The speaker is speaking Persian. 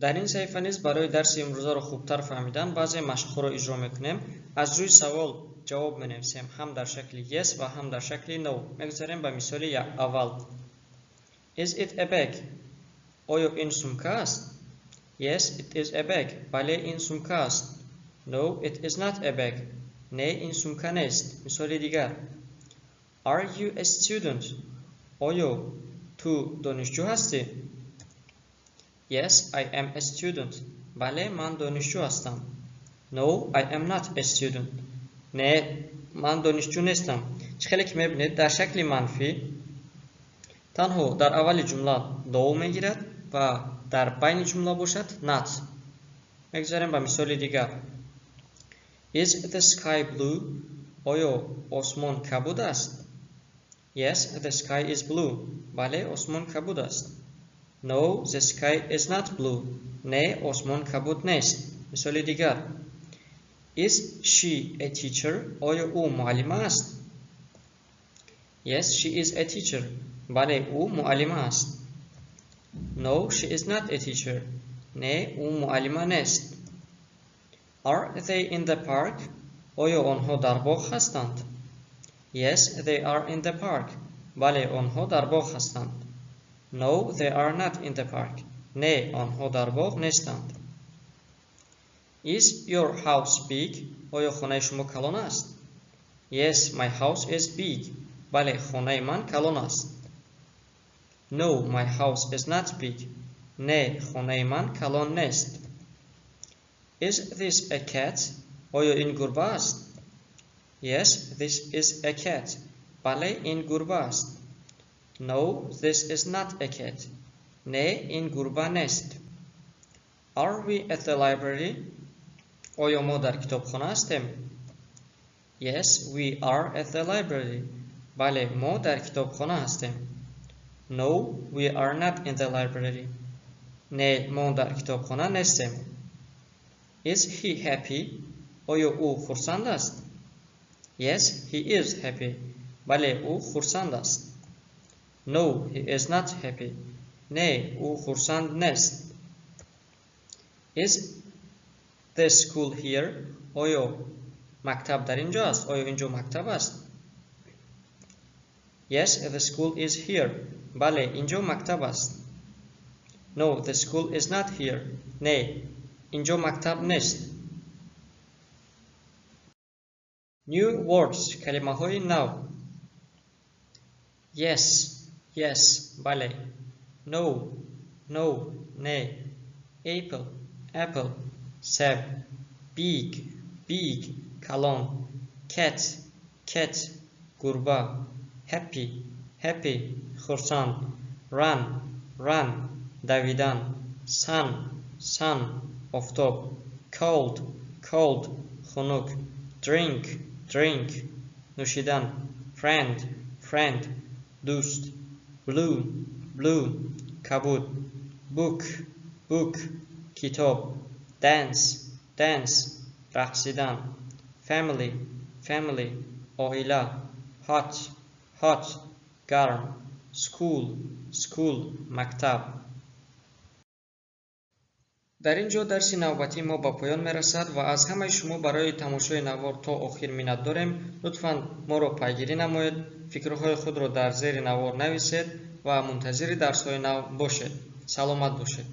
در این صفحه نیز برای درس امروزه رو خوبتر فهمیدن بعضی مشق‌ها رو اجرا میکنیم. از روی سوال جواب می‌نویسیم، هم در شکل yes و هم در شکل no. میگذاریم به مثال اول. Is it a bag? آیا این سمکه است؟ Yes, it is a bag. بله این سمکه است. No, it is not a bag. نه این سمکه نیست. مثال دیگر. Are you a student? آیا تو دانشجو هستی؟ Yes, I am a student. بله من دانشجو هستم. No, I am not a student. نه من دانشجو نیستم. خیلی که میبینید در شکل منفی تنها در اول جمله do میگیرد و در بین جمله باشد not. میگذاریم به مثال دیگر. Is the sky blue? آیا آسمان کبود است؟ Yes, the sky is blue. بله آسمان کبود است. No, the sky is not blue. نه آسمان کبود نیست. مثال دیگر. Is she a teacher? آیا او معلم است؟ Yes, she is a teacher. بله او معلم است. No, she is not a teacher. نه او معلم نیست. Are they in the park? آیا آنها در باغ هستند؟ Yes, they are in the park. بله آنها در باغ هستند. No, they are not in the park. نه آنها در باغ نیستند. Is your house big? آیا خانه شما کلان است؟ Yes, my house is big. بله خانه من کلان است. No, my house is not big. نه خانه من کلان نیست. Is this a cat? آیا این گربه است؟ Yes, this is a cat. بله این گربه است. No, this is not a cat. نه این گربه نیست. Are we at the library? آیا ما در کتابخانه هستیم؟ Yes, we are at the library. بله ما در کتابخانه هستیم. No, we are not in the library. نه ما در کتابخانه نیستیم. Is he happy? آیا او خرسند است؟ Yes, he is happy. بله او خرسند است. No, he is not happy. نه او خرسند نیست. Is the school here? آیا مکتب در اینجا است؟ آیا اینجا مکتب است؟ Yes, the school is here. بله اینجا مکتب است. No, the school is not here. نه اینجا مکتب نیست. New words. کلمه های نو. Yes, yes. بله. No, no. نه. Apple, apple. سب. Big, big. کلان. Cat, cat. گربه. Happy, happy. خرسند. Run, run. دویدن. Sun, sun. آفتاب. Cold, cold. خنک. Drink, drink. نوشیدن. Friend, friend. دوست. Blue, blue. کبود. Book, book. کتاب. Dance, dance. رقصیدن. Family, family. عائله. Hot, hot. گرم. School, school. مکتب. در اینجا درس نوبتی ما با پایان میرسد و از همه شما برای تماشای نوار تا آخر منت داریم. لطفاً ما را پیگیری نمایید، فکرهای خود را در زیر نوار نویسید و منتظر درس‌های نو باشید. سلامت باشید.